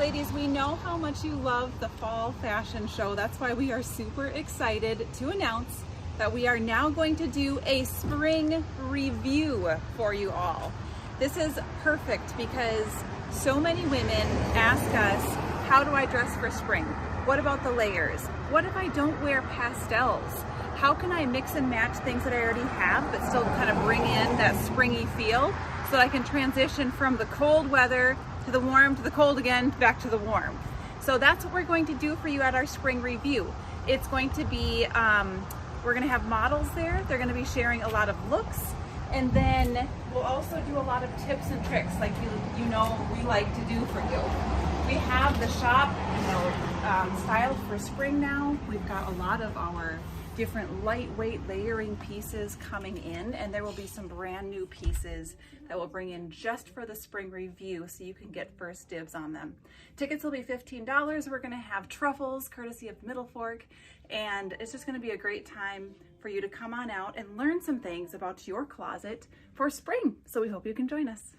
ladies, we know how much you love the fall fashion show. That's why we are super excited to announce that we are now going to do a spring review for you all. This is perfect because so many women ask us, how do I dress for spring? What about the layers? What if I don't wear pastels? How can I mix and match things that I already have but still kind of bring in that springy feel so that I can transition from the cold weather to the warm, to the cold again, back to the warm. So that's what we're going to do for you at our spring review. It's going to be, we're gonna have models there. They're gonna be sharing a lot of looks. And then we'll also do a lot of tips and tricks like you know we like to do for you. We have the shop styled for spring now. We've got a lot of our different lightweight layering pieces coming in, and there will be some brand new pieces that we'll bring in just for the spring review so you can get first dibs on them. Tickets will be $15. We're gonna have Truffles courtesy of Middle Fork, and it's just gonna be a great time for you to come on out and learn some things about your closet for spring. So we hope you can join us.